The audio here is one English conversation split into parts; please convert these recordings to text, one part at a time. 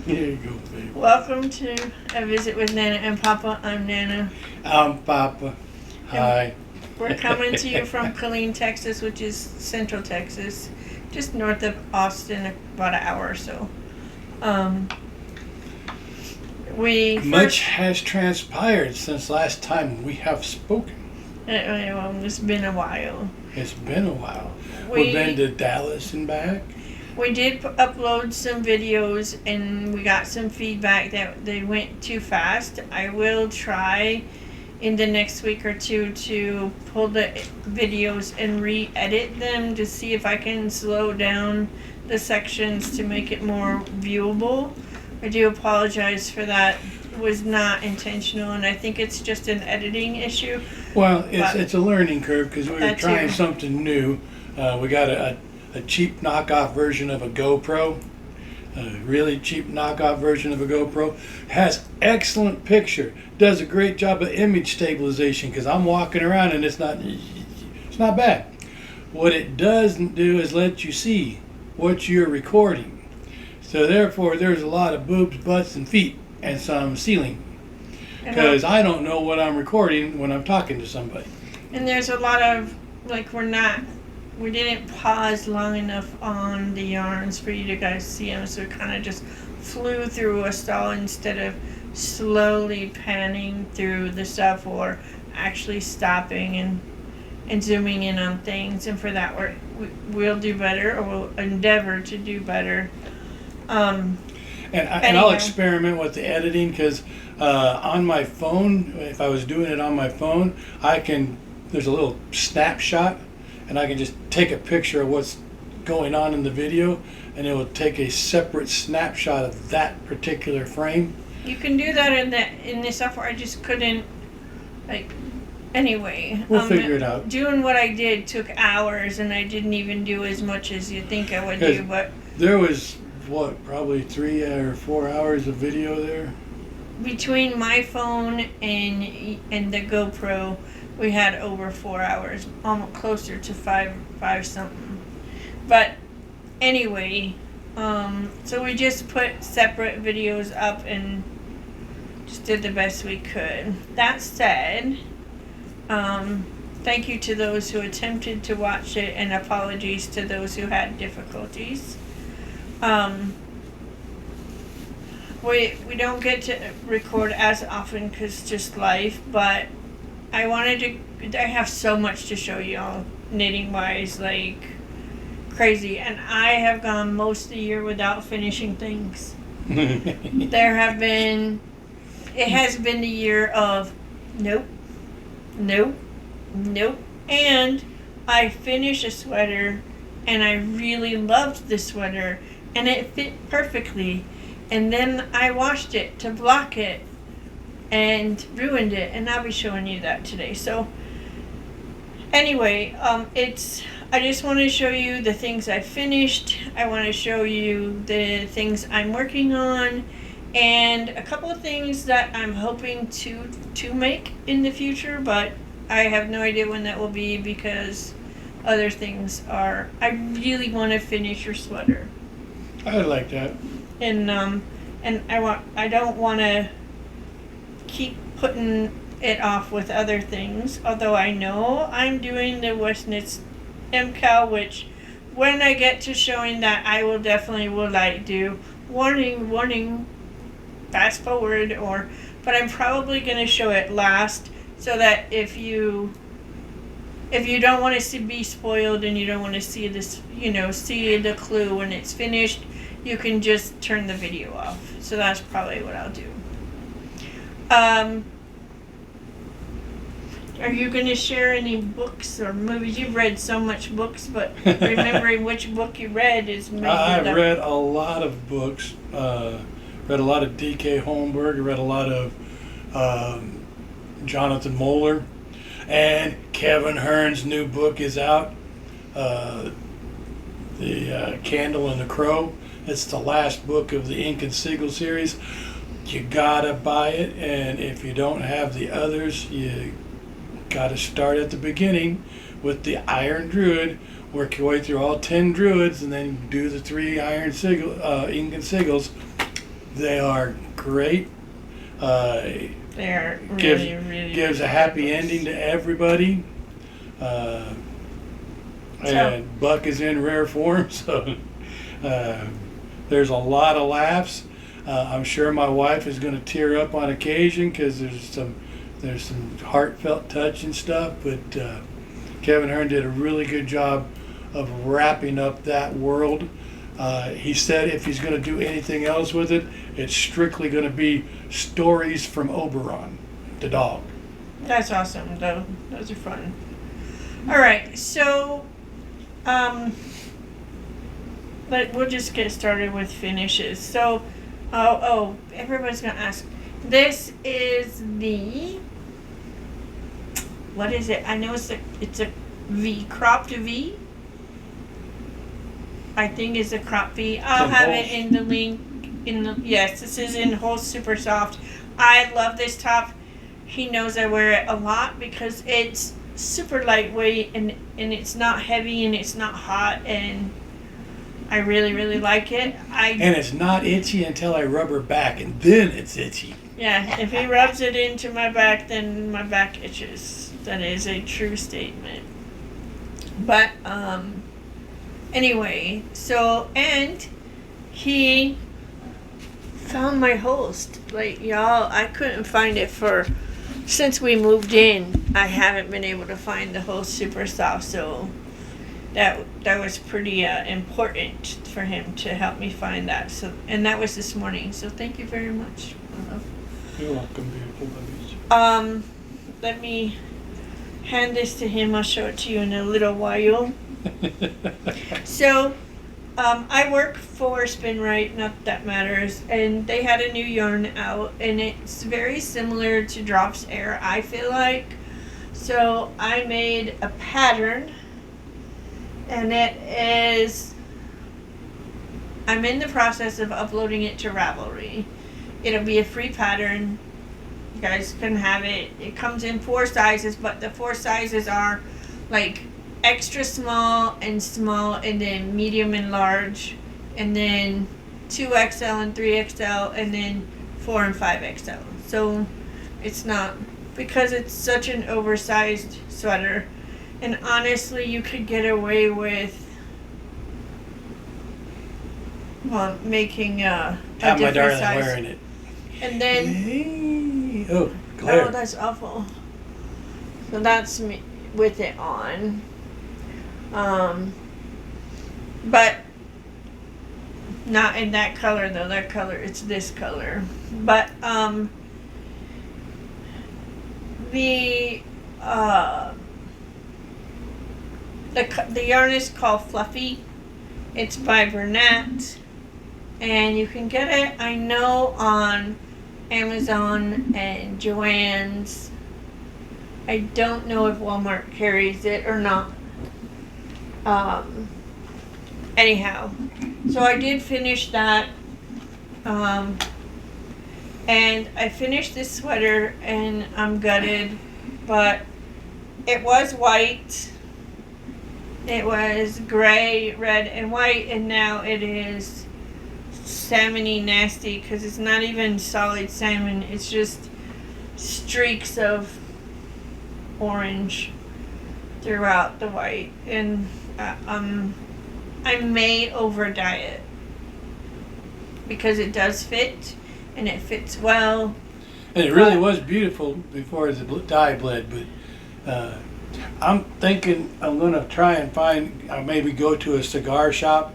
There you go, baby. Welcome to A Visit with Nana and Papa. I'm Nana. I'm Papa. Hi. We're coming to you from Killeen, Texas, which is central Texas, just north of Austin, about an hour or so. Much has transpired since last time we have spoken. It's been a while. It's been a while. We've been to Dallas and back. We did upload some videos and we got some feedback that they went too fast. I will try in the next week or two to pull the videos and re-edit them to see if I can slow down the sections to make it more viewable. I do apologize for that. It was not intentional, and I think it's just an editing issue. Well, it's a learning curve because we were trying too. something new. We got a cheap knockoff version of a GoPro. A really cheap knockoff version of a GoPro. Has excellent picture. Does a great job of image stabilization because I'm walking around and it's not bad. What it doesn't do is let you see what you're recording. So therefore, there's a lot of boobs, butts, and feet, and some ceiling. Because I don't know what I'm recording when I'm talking to somebody. And there's a lot of, we didn't pause long enough on the yarns for you to guys see them, so it kind of just flew through a stall instead of slowly panning through the stuff or actually stopping and zooming in on things. And for that, we'll do better, or we'll endeavor to do better. And I'll experiment with the editing because on my phone, if I was doing it on my phone, there's a little snapshot and I can just take a picture of what's going on in the video and it will take a separate snapshot of that particular frame. You can do that in the software. I just couldn't, anyway. We'll figure it out. Doing what I did took hours and I didn't even do as much as you think I would do, but there was probably 3 or 4 hours of video there? Between my phone and the GoPro, we had over 4 hours, almost closer to five something. But anyway, so we just put separate videos up and just did the best we could. That said, thank you to those who attempted to watch it and apologies to those who had difficulties. We don't get to record as often because just life, but I have so much to show y'all knitting wise, like crazy, and I have gone most of the year without finishing things. It has been the year of nope, and I finished a sweater and I really loved the sweater and it fit perfectly, and then I washed it to block it and ruined it, and I'll be showing you that today. So anyway, I just want to show you the things I finished. I want to show you the things I'm working on and a couple of things that I'm hoping to make in the future, but I have no idea when that will be because other things are. I really want to finish your sweater. I like that. And I don't want to keep putting it off with other things, although I know I'm doing the Westknitsmkal, which when I get to showing that, I will definitely do warning, fast forward, but I'm probably going to show it last so that if you don't want to be spoiled and you don't want to see this, see the clue when it's finished, you can just turn the video off. So that's probably what I'll do. Are you going to share any books or movies? You've read so much books, but remembering which book you read is maybe I've read a lot of books. Read a lot of D.K. Holmberg. Read a lot of Jonathan Moeller. And Kevin Hearn's new book is out. The Candle and the Crow. It's the last book of the Ink and Sigil series. You gotta buy it, and if you don't have the others, you gotta start at the beginning with the Iron Druid, work your way through all 10 druids, and then do the 3 Ink and Sigils. They are great. They're Gives really gives a happy ending to everybody. Uh, and Buck is in rare form, so there's a lot of laughs. I'm sure my wife is going to tear up on occasion because there's some heartfelt touch and stuff. But Kevin Hearn did a really good job of wrapping up that world. He said if he's going to do anything else with it, it's strictly going to be stories from Oberon, the dog. That's awesome, though. Those are fun. All right, so but we'll just get started with finishes. So, everybody's gonna ask. This is the, what is it? I know it's a V, cropped V. I think it's a crop V. I'll have it in the link. Yes, this is in Whole Super Soft. I love this top. He knows I wear it a lot because it's super lightweight and it's not heavy and it's not hot, and I really, really like it. And it's not itchy until I rub her back, and then it's itchy. Yeah, if he rubs it into my back, then my back itches. That is a true statement. But anyway, so, and he found my host. Like, y'all, I couldn't find it since we moved in. I haven't been able to find the host Super Soft, so that was pretty important for him to help me find that. So, and that was this morning. So thank you very much. You're welcome, beautiful babies. Let me hand this to him. I'll show it to you in a little while. So, I work for Spin Right, not that matters, and they had a new yarn out, and it's very similar to Drops Air, I feel like. So I made a pattern, and I'm in the process of uploading it to Ravelry. It'll be a free pattern. You guys can have it. It comes in 4 sizes, but the 4 sizes are like extra small, and then medium and large, and then 2XL and 3XL, and then 4 and 5XL. So it's not, because it's such an oversized sweater, and honestly you could get away with making a Have my different darling size. wearing it. And then Hey. Oh, Claire. oh, that's awful. So that's me with it on. But not in that color though. That color, it's this color. But the yarn is called Fluffy. It's by Bernat, and you can get it, I know, on Amazon and Joann's. I don't know if Walmart carries it or not. Anyhow, so I did finish that, and I finished this sweater, and I'm gutted, but it was white, it was gray, red, and white, and now it is salmony nasty, because it's not even solid salmon, it's just streaks of orange throughout the white, and I may over dye it because it does fit and it fits well. And it really was beautiful before the dye bled, but I'm thinking I'm going to try and find, maybe go to a cigar shop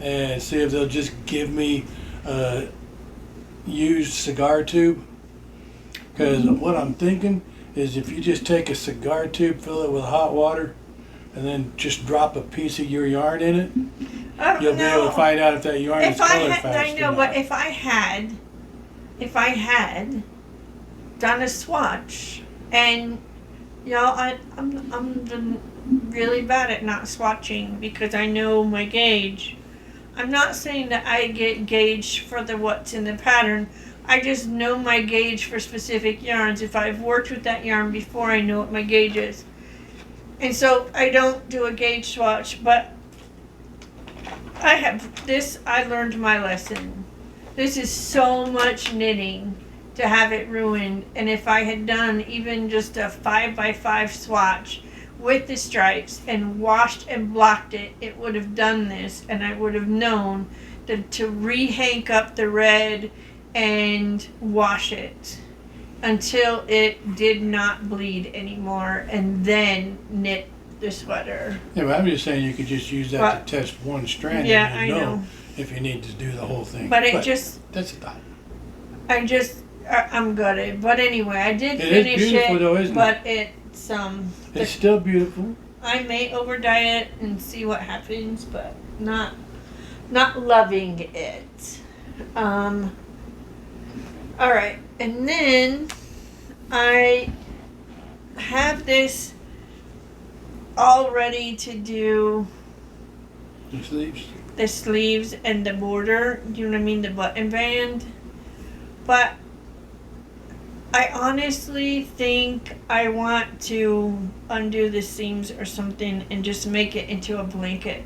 and see if they'll just give me a used cigar tube. Because what I'm thinking is if you just take a cigar tube, fill it with hot water, and then just drop a piece of your yarn in it, you'll be able to find out if that yarn is color fast. I know, but if I had done a swatch, and I'm really bad at not swatching because I know my gauge. I'm not saying that I get gauged for what's in the pattern. I just know my gauge for specific yarns. If I've worked with that yarn before, I know what my gauge is. And so I don't do a gauge swatch, but I learned my lesson. This is so much knitting to have it ruined. And if I had done even just a 5x5 swatch with the stripes and washed and blocked it, it would have done this, and I would have known to re-hank up the red and wash it until it did not bleed anymore, and then knit the sweater. Yeah, but I'm just saying you could just use that But- to test one strand. Yeah, and I you know. if you need to do the whole thing. But it just, that's a thought. I'm gutted. But anyway, I did It is finish beautiful it, though, isn't it? but it's It's still beautiful. I may over dye it and see what happens, but not loving it. All right, and then I have this all ready to do The sleeves. the sleeves and the border. Do you know what I mean? The button band, but I honestly think I want to undo the seams or something and just make it into a blanket.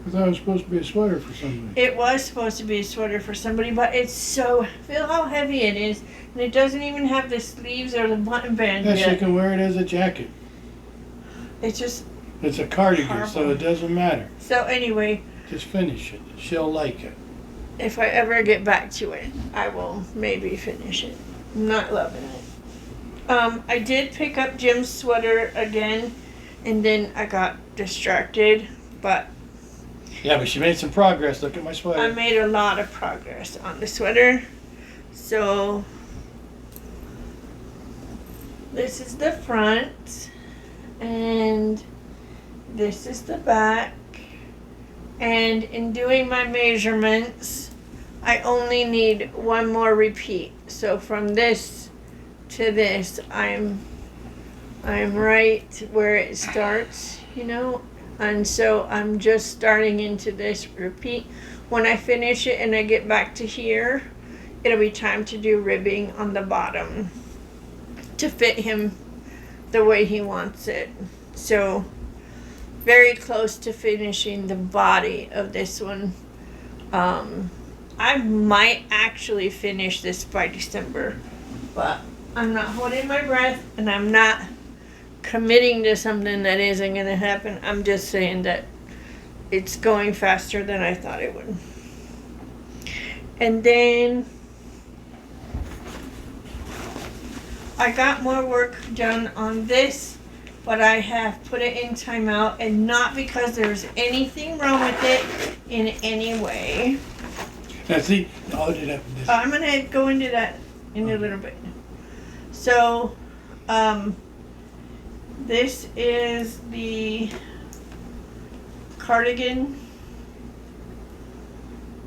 I thought it was supposed to be a sweater for somebody. It was supposed to be a sweater for somebody, but it's so, feel how heavy it is, and it doesn't even have the sleeves or the button band Yes, you yet. can wear it as a jacket. It's just, It's a cardigan, so Horrible. it doesn't matter. so anyway, Just finish it. She'll like it. if I ever get back to it, I will maybe finish it. I'm not loving it. I did pick up Jim's sweater again, and then I got distracted, but Yeah, but she made some progress. Look at my sweater. I made a lot of progress on the sweater. So this is the front, and this is the back. And in doing my measurements, I only need one more repeat. So from this to this, I'm right where it starts, you know. And so I'm just starting into this repeat. When I finish it and I get back to here, it'll be time to do ribbing on the bottom to fit him the way he wants it. So very close to finishing the body of this one. I might actually finish this by December, but I'm not holding my breath, and I'm not committing to something that isn't going to happen. I'm just saying that it's going faster than I thought it would. And then I got more work done on this, but I have put it in timeout, and not because there's anything wrong with it in any way. Now see, all it up this. I'm going to go into that in a little bit. So, this is the cardigan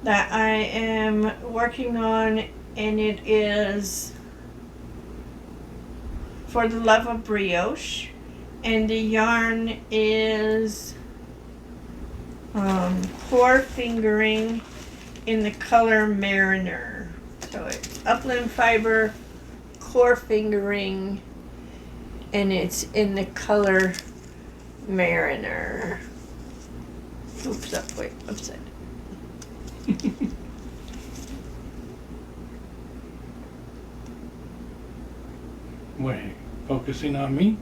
that I am working on, and it is For the Love of Brioche, and the yarn is core fingering in the color Mariner. So it's upland fiber, core fingering, and it's in the color Mariner. Oops, upside. Wait, focusing on me?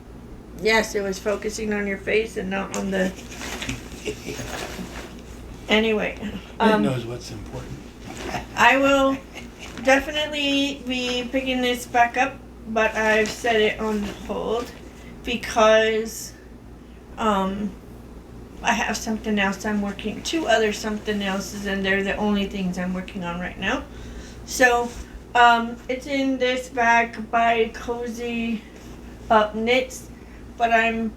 Yes, it was focusing on your face and not on the. Anyway, It knows what's important. I will definitely be picking this back up, but I've set it on hold because I have something else I'm working, two other something else's, and they're the only things I'm working on right now. So it's in this bag by Cozy Up Knits, but I'm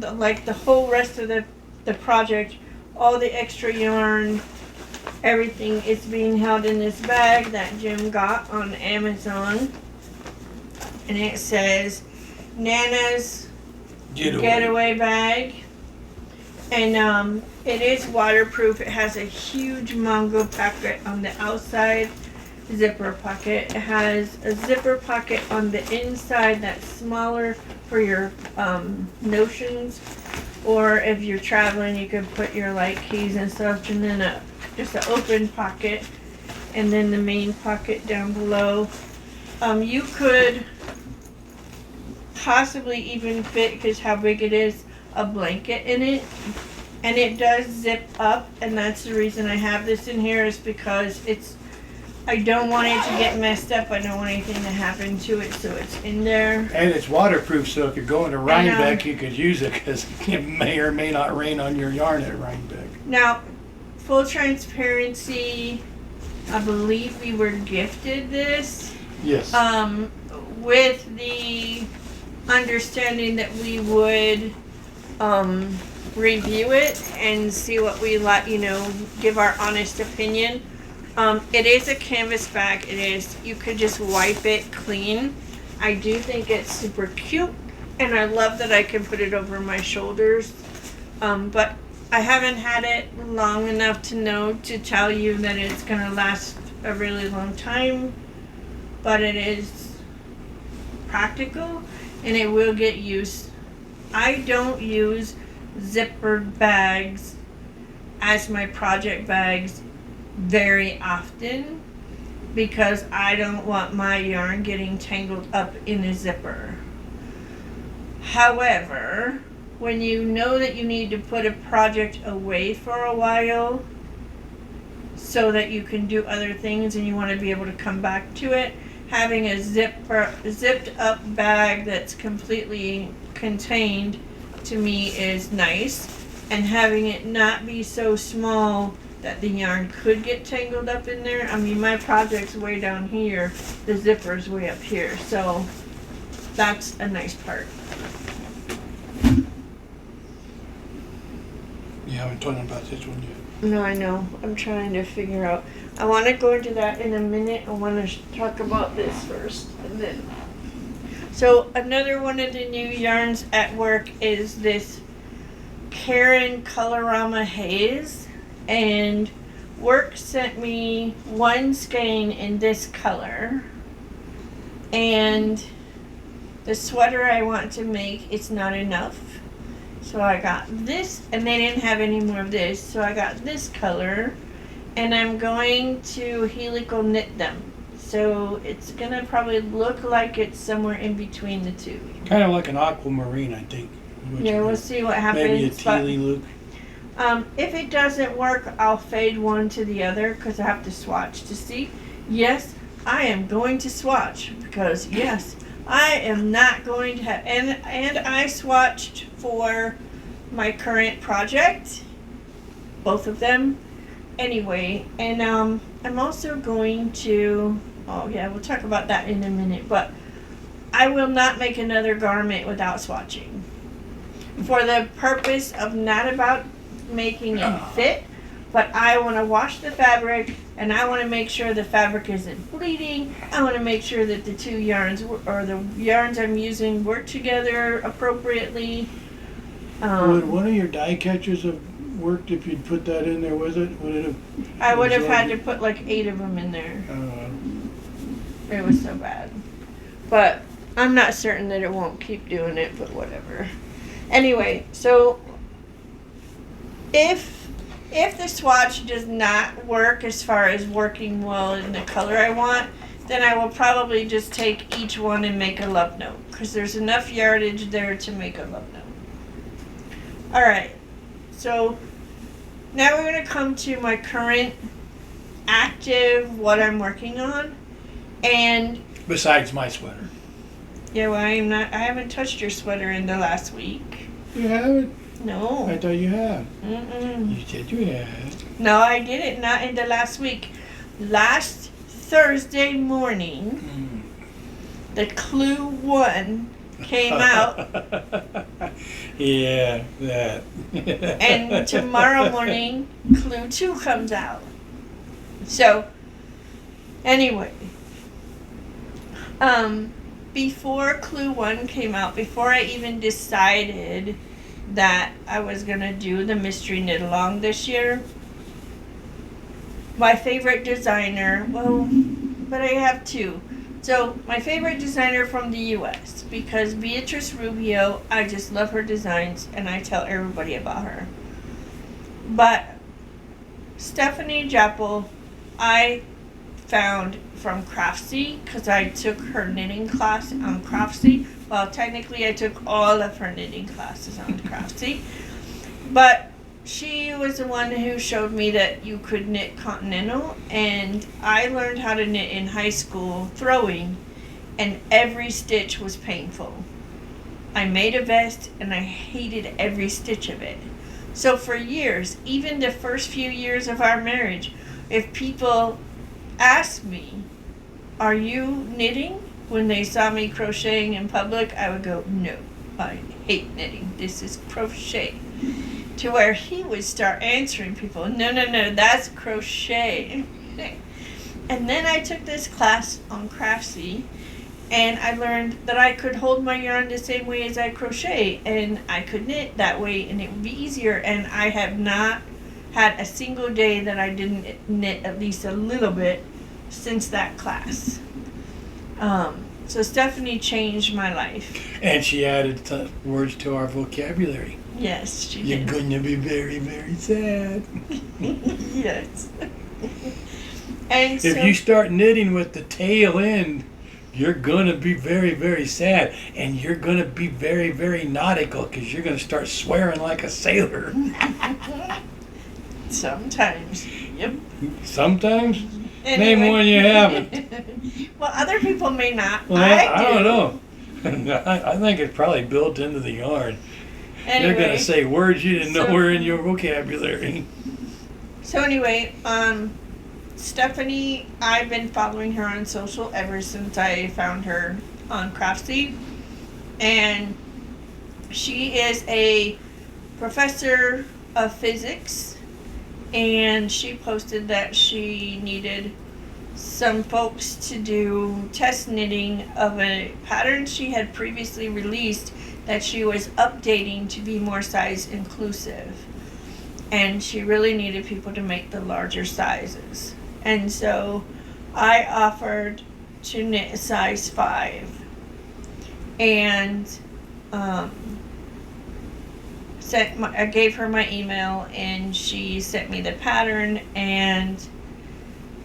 like the whole rest of the project, all the extra yarn, everything is being held in this bag that Jim got on Amazon, and it says Nana's getaway bag, and it is waterproof. It has a huge Mongo pocket on the outside, zipper pocket. It has a zipper pocket on the inside that's smaller for your notions, or if you're traveling you could put your like keys and stuff, and then just an open pocket. and then the main pocket down below. You could possibly even fit, because how big it is, a blanket in it. And it does zip up, and that's the reason I have this in here, is because I don't want it to get messed up. I don't want anything to happen to it, so it's in there. And it's waterproof, so if you're going to Rhinebeck, you could use it, because it may or may not rain on your yarn at Rhinebeck. Now, full transparency, I believe we were gifted this. Yes. With the understanding that we would review it and see what we like, give our honest opinion. It is a canvas bag. It is, you could just wipe it clean. I do think it's super cute, and I love that I can put it over my shoulders. But I haven't had it long enough to tell you that it's gonna last a really long time, but it is practical and it will get used. I don't use zippered bags as my project bags very often, because I don't want my yarn getting tangled up in a zipper. However, when you know that you need to put a project away for a while so that you can do other things and you want to be able to come back to it, having a zipped up bag that's completely contained, to me, is nice. And having it not be so small that the yarn could get tangled up in there. I mean, my project's way down here, the zipper's way up here, so that's a nice part. You haven't told them about this one yet. No, I know. I'm trying to figure out. I want to go into that in a minute. I want to talk about this first, and then. So another one of the new yarns at work is this Karen Colorama Haze, and work sent me one skein in this color, and the sweater I want to make, it's not enough. So I got this, and they didn't have any more of this, so I got this color, and I'm going to helical knit them. So it's gonna probably look like it's somewhere in between the two. Kind of like an aquamarine, I think. Yeah, we'll see what happens. Maybe a tealy look. If it doesn't work, I'll fade one to the other, because I have to swatch to see. Yes, I am going to swatch, because yes, I am not going to have, and I swatched for my current project, both of them, anyway. And I'm also going to, oh yeah, we'll talk about that in a minute, but I will not make another garment without swatching, for the purpose of not about making it fit, but I want to wash the fabric, and I want to make sure the fabric isn't bleeding. I want to make sure that the two yarns, or the yarns I'm using, work together appropriately. Would one of your die catchers have worked if you'd put that in there with it? Would it have? I would have had to put like 8 of them in there. It was so bad. But I'm not certain that it won't keep doing it, but whatever. Anyway, so if the swatch does not work as far as working well in the color I want, then I will probably just take each one and make a love note, because there's enough yardage there to make a love note. Alright, so now we're going to come to my current active, what I'm working on. And besides my sweater. yeah, well, I haven't touched your sweater in the last week. You haven't? No. I thought you had. Mm-mm. You said you had. No, I didn't. Not in the last week. Last Thursday morning, the Clue 1 came out. Yeah, that. And tomorrow morning, Clue 2 comes out. So, anyway. Before Clue 1 came out, before I even decided that I was going to do the Mystery Knit Along this year, my favorite designer, well, but I have two. So, my favorite designer from the U.S., because Beatrice Rubio, I just love her designs, and I tell everybody about her. But Stephanie Jappel, I found from Craftsy, because I took her knitting class on Craftsy. Well, technically I took all of her knitting classes on Craftsy. But she was the one who showed me that you could knit continental, and I learned how to knit in high school throwing, and every stitch was painful. I made a vest and I hated every stitch of it. So for years, even the first few years of our marriage, if people asked me, "Are you knitting?" when they saw me crocheting in public, I would go, "No, I hate knitting. This is crochet." To where he would start answering people, "No, no, no, that's crochet." And then I took this class on Craftsy, and I learned that I could hold my yarn the same way as I crochet, and I could knit that way, and it would be easier. And I have not had a single day that I didn't knit at least a little bit since that class. So Stephanie changed my life. And she added words to our vocabulary. Yes, she You're did. going to be very, very sad. Yes. And so, If you start knitting with the tail end, you're going to be very, very sad. And you're going to be very, very nautical because you're going to start swearing like a sailor. sometimes, yep. Sometimes? Anyway. Name one you haven't. Well, other people may not. Well, I do. don't know. I think it's probably built into the yarn. Anyway, They're going to say words you didn't know so- were in your vocabulary. So anyway, Stephanie, I've been following her on social ever since I found her on Craftsy, and she is a professor of physics, and she posted that she needed some folks to do test knitting of a pattern she had previously released that she was updating to be more size inclusive. And she really needed people to make the larger sizes. And so I offered to knit a size 5. And I gave her my email, and she sent me the pattern. And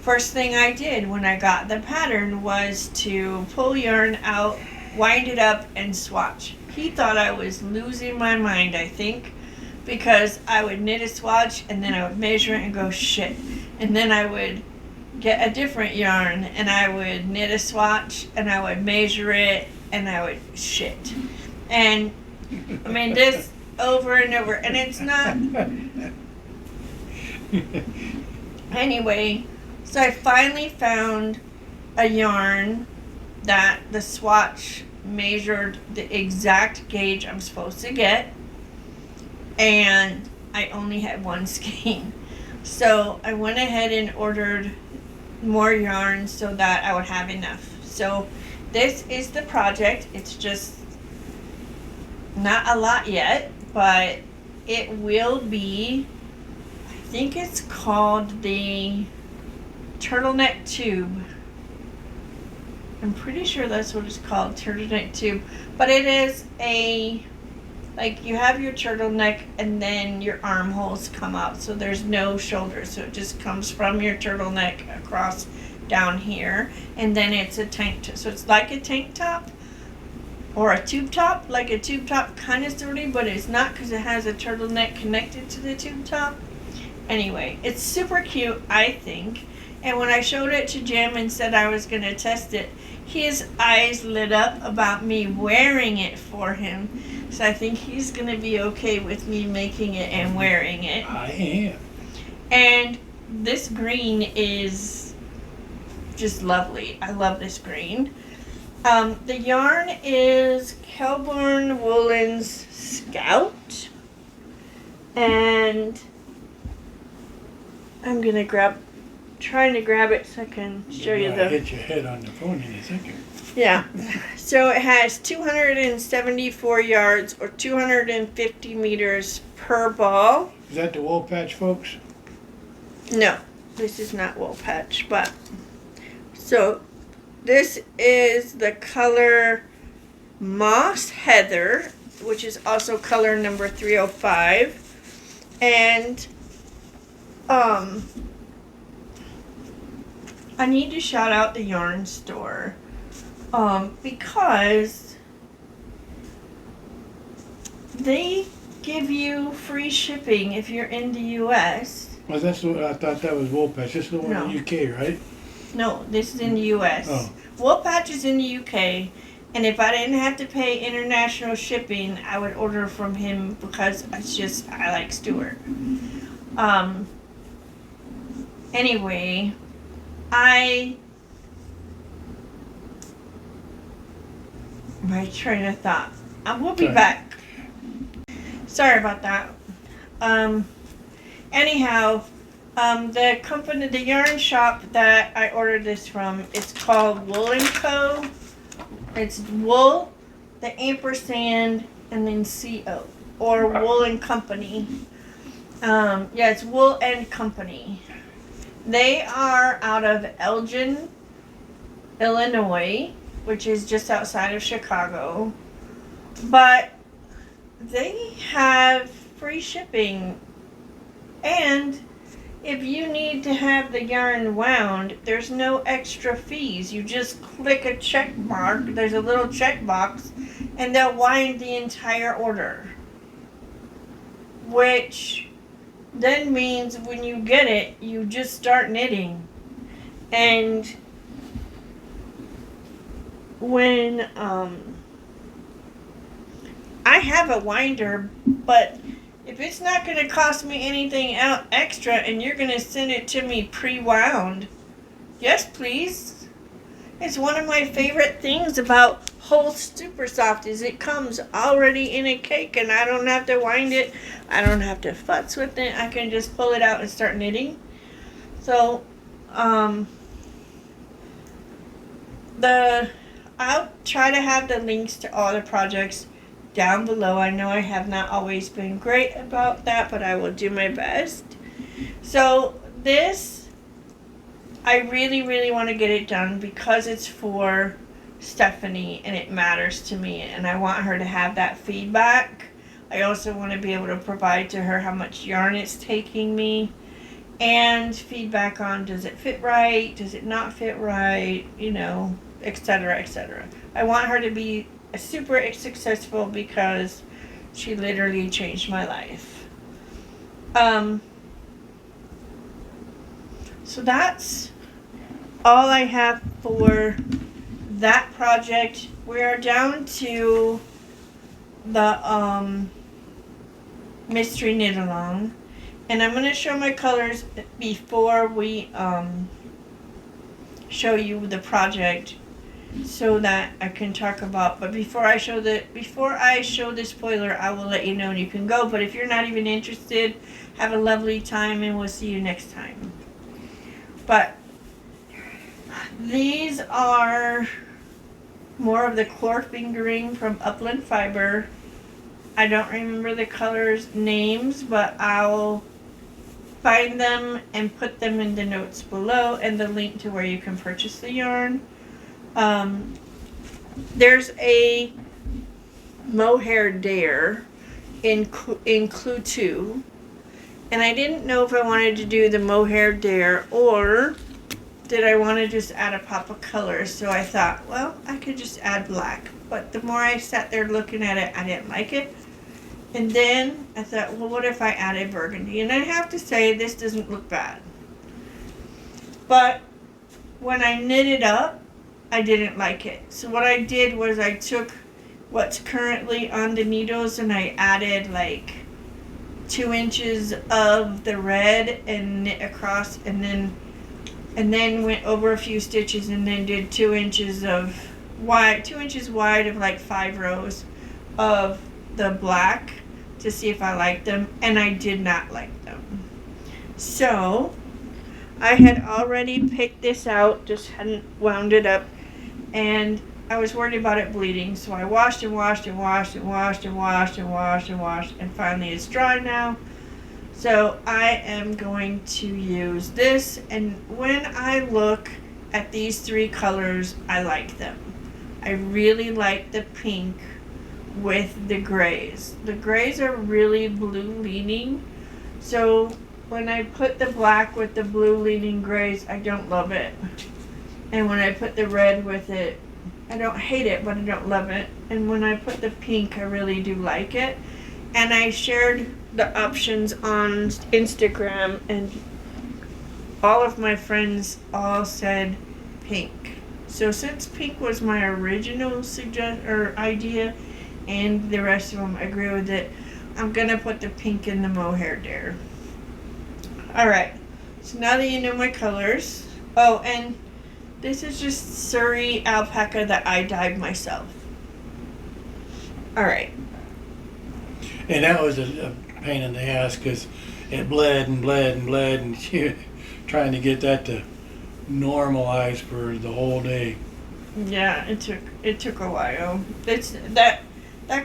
first thing I did when I got the pattern was to pull yarn out, wind it up, and swatch. He thought I was losing my mind, I think, because I would knit a swatch and then I would measure it and go, shit. And then I would get a different yarn and I would knit a swatch and I would measure it and I would shit. And I mean, this over and over, and it's not. Anyway, so I finally found a yarn that the swatch measured the exact gauge I'm supposed to get, and I only had one skein. So I went ahead and ordered more yarn so that I would have enough. So this is the project. It's just not a lot yet, but it will be, I think it's called the turtleneck tube. I'm pretty sure that's what it's called, turtleneck tube. But it is a, like, you have your turtleneck and then your armholes come out, so there's no shoulders, so it just comes from your turtleneck across down here, and then it's a tank top. So it's like a tank top or a tube top, like a tube top, kind of sturdy, but it's not because it has a turtleneck connected to the tube top. Anyway, it's super cute, I think. And when I showed it to Jim and said I was going to test it, his eyes lit up about me wearing it for him. So I think he's going to be okay with me making it and wearing it. I am. And this green is just lovely. I love this green. The yarn is Kelburn Woolens Scout. And I'm going to trying to grab it so I can show you the... Hit your head on the phone in a second. Yeah. So it has 274 yards or 250 meters per ball. Is that the wool patch, folks? No, this is not wool patch, but... So this is the color Moss Heather, which is also color number 305. And, I need to shout out the yarn store. Because they give you free shipping if you're in the US. Well, that's what I thought that was Wool Patch. This is the one in the UK, right? No, this is in the US. Oh. Wool Patch is in the UK, and if I didn't have to pay international shipping, I would order from him because I like Stuart. Anyway, my train of thought. I will be back. Sorry about that. Anyhow, the company, the yarn shop that I ordered this from, it's called Westknitsmkal. It's wool, the ampersand, and then CO, or Wool and Company. Yeah, it's Wool and Company. They are out of Elgin, Illinois, which is just outside of Chicago. But they have free shipping. And if you need to have the yarn wound, there's no extra fees. You just click a check mark. There's a little check box, and they'll wind the entire order. Which then means when you get it, you just start knitting. And when I have a winder, but if it's not going to cost me anything out extra and you're going to send it to me pre-wound, yes please. It's one of my favorite things about whole Super Soft is it comes already in a cake and I don't have to wind it. I don't have to futz with it. I can just pull it out and start knitting. So, I'll try to have the links to all the projects down below. I know I have not always been great about that, but I will do my best. So this, I really, really want to get it done because it's for Stephanie and it matters to me and I want her to have that feedback. I also want to be able to provide to her how much yarn it's taking me and feedback on does it fit right, does it not fit right, you know, etc., etc. I want her to be super successful because she literally changed my life. So that's all I have for that project. We are down to the mystery knit along, and I'm going to show my colors before we show you the project so that I can talk about, but before I show the spoiler, I will let you know and you can go. But if you're not even interested, have a lovely time and we'll see you next time. But these are more of the core fingering from Upland Fiber. I don't remember the colors names, but I'll find them and put them in the notes below and the link to where you can purchase the yarn. There's a mohair dare in Clue 2, and I didn't know if I wanted to do the mohair dare or did I want to just add a pop of color. So I thought, well, I could just add black, but the more I sat there looking at it, I didn't like it. And then I thought, well, what if I added burgundy? And I have to say, this doesn't look bad, but when I knit it up, I didn't like it. So what I did was I took what's currently on the needles and I added like 2 inches of the red and knit across, and then went over a few stitches and then did 2 inches wide of like 5 rows of the black to see if I liked them, and I did not like them. So I had already picked this out, just hadn't wound it up, and I was worried about it bleeding, so I washed and washed and washed and washed and washed and washed and washed, and finally it's dry now. So I am going to use this, and when I look at these 3 colors, I like them. I really like the pink with the grays. The grays are really blue leaning, so when I put the black with the blue leading grays, I don't love it. And when I put the red with it, I don't hate it, but I don't love it. And when I put the pink, I really do like it. And I shared the options on Instagram, and all of my friends all said pink. So since pink was my original idea, and the rest of them agree with it, I'm gonna put the pink in the mohair there. Alright, so now that you know my colors. Oh, and this is just Surrey alpaca that I dyed myself. Alright. And that was a pain in the ass because it bled and bled and bled, and trying to get that to normalize for the whole day. Yeah, it took a while. It's that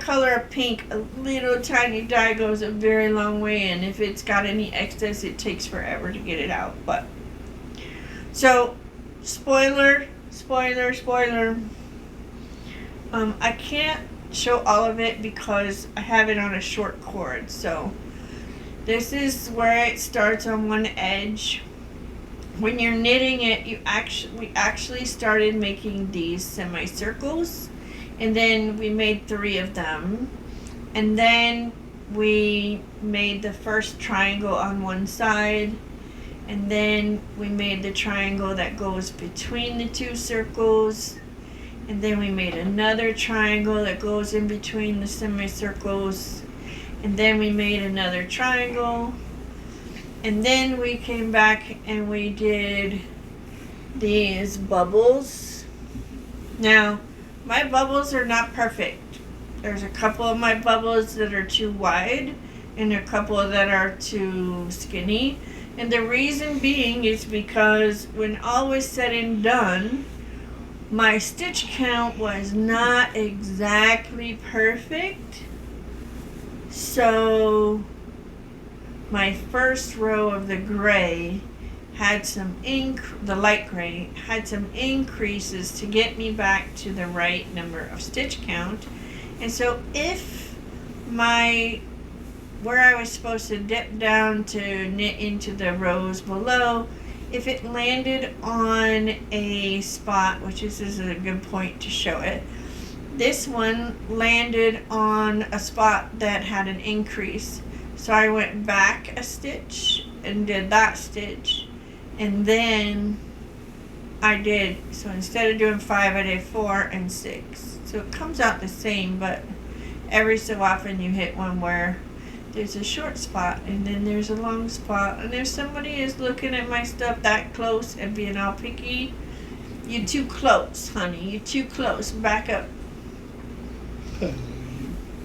color of pink, a little tiny dye goes a very long way, and if it's got any excess, it takes forever to get it out. But so, spoiler. I can't show all of it because I have it on a short cord. So this is where it starts on one edge. When you're knitting it, we actually started making these semicircles, and then we made 3 of them, and then we made the first triangle on one side, and then we made the triangle that goes between the 2 circles, and then we made another triangle that goes in between the semicircles, and then we made another triangle. And then we came back and we did these bubbles. Now, my bubbles are not perfect. There's a couple of my bubbles that are too wide and a couple that are too skinny. And the reason being is because when all was said and done, my stitch count was not exactly perfect. So my first row of the gray had some the light gray had some increases to get me back to the right number of stitch count. And so if where I was supposed to dip down to knit into the rows below, if it landed on a spot, which is a good point to show it, this one landed on a spot that had an increase. So I went back a stitch and did that stitch, and then so instead of doing 5, I did 4 and 6. So it comes out the same, but every so often you hit one where there's a short spot and then there's a long spot, and if somebody is looking at my stuff that close and being all picky, you're too close, honey, you're too close, back up.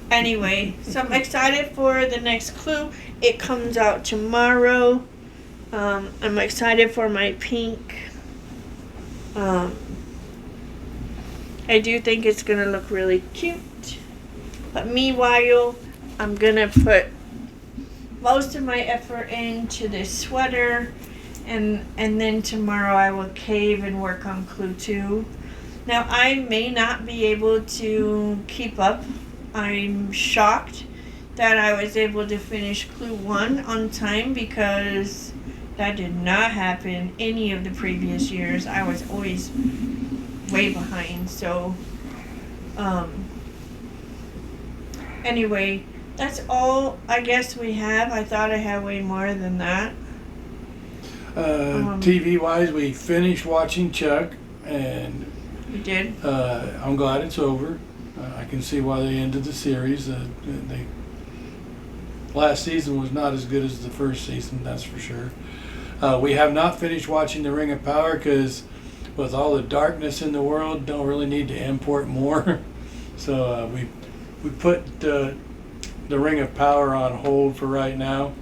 Anyway, so I'm excited for the next clue. It comes out tomorrow. I'm excited for my pink. I do think it's going to look really cute. But meanwhile, I'm going to put most of my effort into this sweater. And then tomorrow I will cave and work on clue 2. Now, I may not be able to keep up. I'm shocked that I was able to finish clue 1 on time, because that did not happen any of the previous years. I was always way behind. So, anyway, that's all I guess we have. I thought I had way more than that. TV wise, we finished watching Chuck, and We did. I'm glad it's over. I can see why they ended the series. Last season was not as good as the first season, that's for sure. We have not finished watching The Ring of Power because with all the darkness in the world, don't really need to import more. So we put the Ring of Power on hold for right now.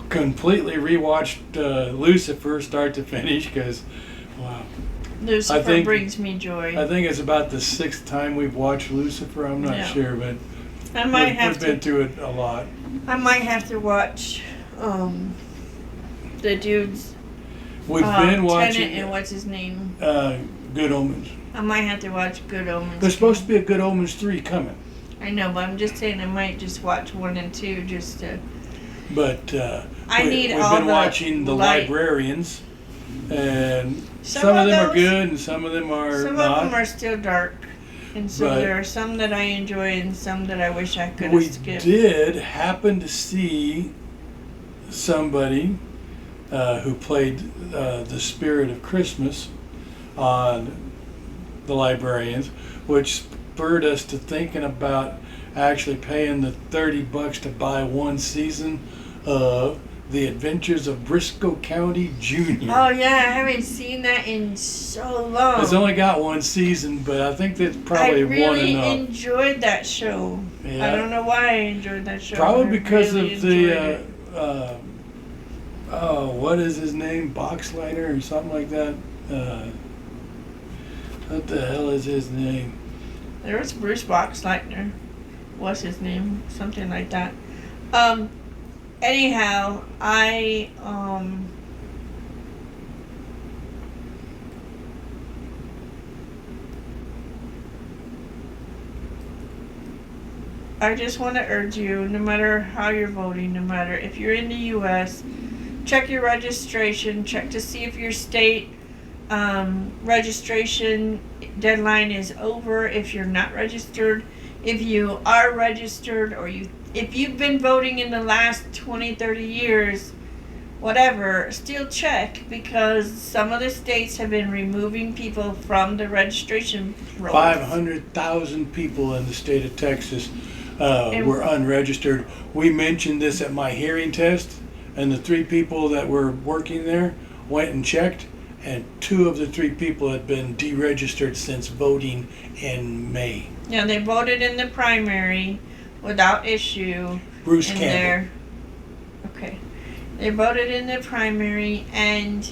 Completely rewatched Lucifer start to finish because, wow. Lucifer brings me joy. I think it's about the 6th time we've watched Lucifer. I'm not sure, but we've been through it a lot. I might have to watch the dudes. We've been watching. Tennant and what's his name? Good Omens. I might have to watch Good Omens. There's supposed to be a Good Omens 3 coming. I know, but I'm just saying I might just watch 1 and 2 just to But I need we've all been the watching The light. Librarians, and Some some of of them are those- good and some of them are Some not. of them are still dark, and so But- there are some that I enjoy and some that I wish I could have We skipped. did happen to see somebody who played the Spirit of Christmas on The Librarians, which spurred us to thinking about actually paying the $30 to buy one season of The Adventures of Briscoe County Jr. Oh yeah, I haven't seen that in so long. It's only got one season, but I think that's probably I really one enough. enjoyed that show. Yeah. I don't know why I enjoyed that show. Probably I because really of enjoyed the it. what is his name? Boxleiter or something like that. What the hell is his name? There was Bruce Boxleitner. What's his name? Something like that. Anyhow, I just want to urge you, no matter how you're voting, no matter if you're in the U.S., check your registration, check to see if your state registration deadline is over if you're not registered. If you are registered, or if you've been voting in the last 20, 30 years, whatever, still check, because some of the states have been removing people from the registration rolls. 500,000 people in the state of Texas were unregistered. We mentioned this at my hearing test, and the 3 people that were working there went and checked, and 2 of the 3 people had been deregistered since voting in May. Yeah, they voted in the primary without issue. Bruce in Campbell. their- Okay. They voted in the primary, and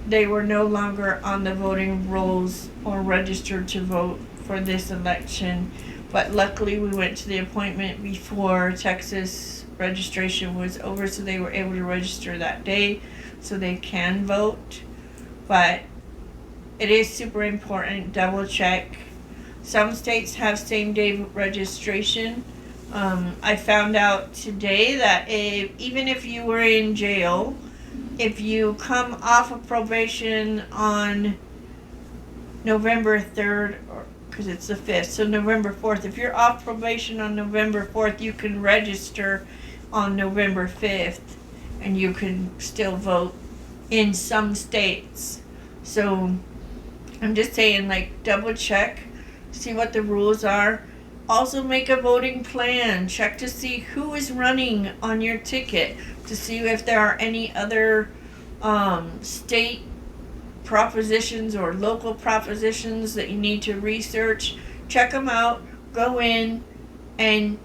they were no longer on the voting rolls or registered to vote for this election. But luckily we went to the appointment before Texas registration was over, so they were able to register that day so they can vote. But it is super important, double check. Some states have same day registration. I found out today that even if you were in jail, if you come off of probation on November 3rd, because it's the 5th, so November 4th, if you're off probation on November 4th, you can register on November 5th, and you can still vote in some states. So I'm just saying, like, double check, see what the rules are. Also make a voting plan. Check to see who is running on your ticket, to see if there are any other state propositions or local propositions that you need to research. Check them out. Go in and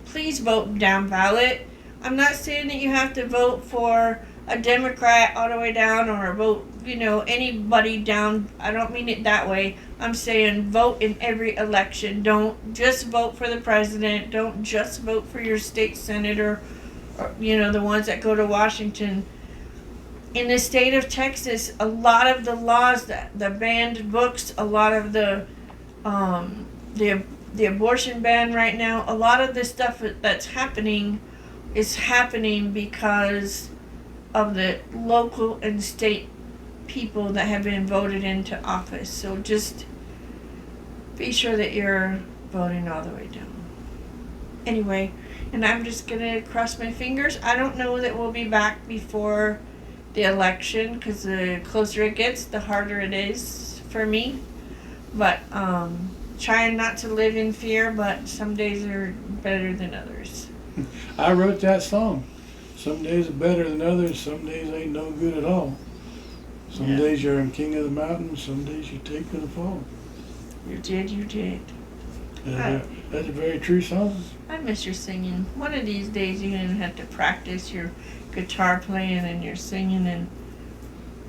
please vote down ballot. I'm not saying that you have to vote for a Democrat all the way down, or vote, anybody down. I don't mean it that way. I'm saying vote in every election. Don't just vote for the president. Don't just vote for your state senator, or, the ones that go to Washington. In the state of Texas, a lot of the laws, the banned books, a lot of the abortion ban right now, a lot of the stuff that's happening is happening because of the local and state people that have been voted into office. So just be sure that you're voting all the way down. Anyway, and I'm just gonna cross my fingers. I don't know that we'll be back before the election, because the closer it gets, the harder it is for me. But trying not to live in fear, but some days are better than others. I wrote that song. Some days are better than others, some days ain't no good at all. Some Yeah. days you're in king of the mountain, some days you take to the fall. You did. That's a very true song. I miss your singing. One of these days you're gonna have to practice your guitar playing and your singing and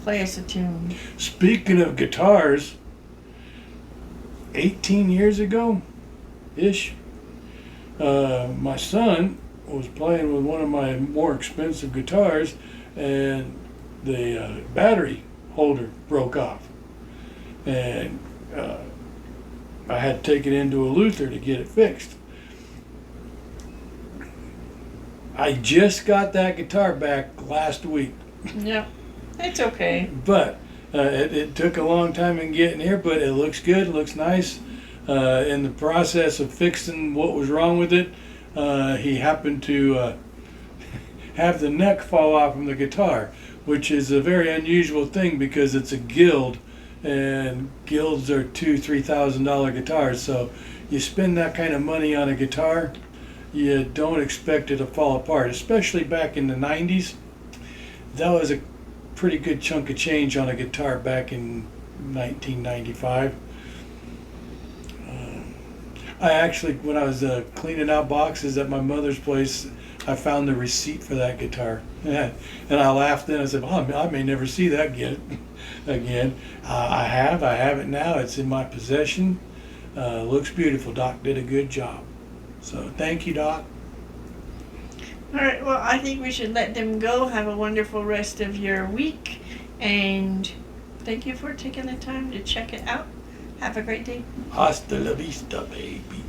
play us a tune. Speaking of guitars, 18 years ago ish, my son was playing with one of my more expensive guitars, and the battery holder broke off, and I had to take it into a Luther to get it fixed. I just got that guitar back last week, Yeah, it's okay. but it took a long time in getting here, but it looks good, looks nice. In the process of fixing what was wrong with it, he happened to have the neck fall off from the guitar, which is a very unusual thing because it's a guild, and guilds are $2,000-3,000 guitars. So you spend that kind of money on a guitar, you don't expect it to fall apart, especially back in the 90s. That was a pretty good chunk of change on a guitar back in 1995. I actually, when I was cleaning out boxes at my mother's place, I found the receipt for that guitar, and I laughed. Then I said, "Oh, I may never see that again." I have it now. It's in my possession. Looks beautiful. Doc did a good job. So thank you, Doc. All right, well, I think we should let them go. Have a wonderful rest of your week. And thank you for taking the time to check it out. Have a great day. Hasta la vista, baby.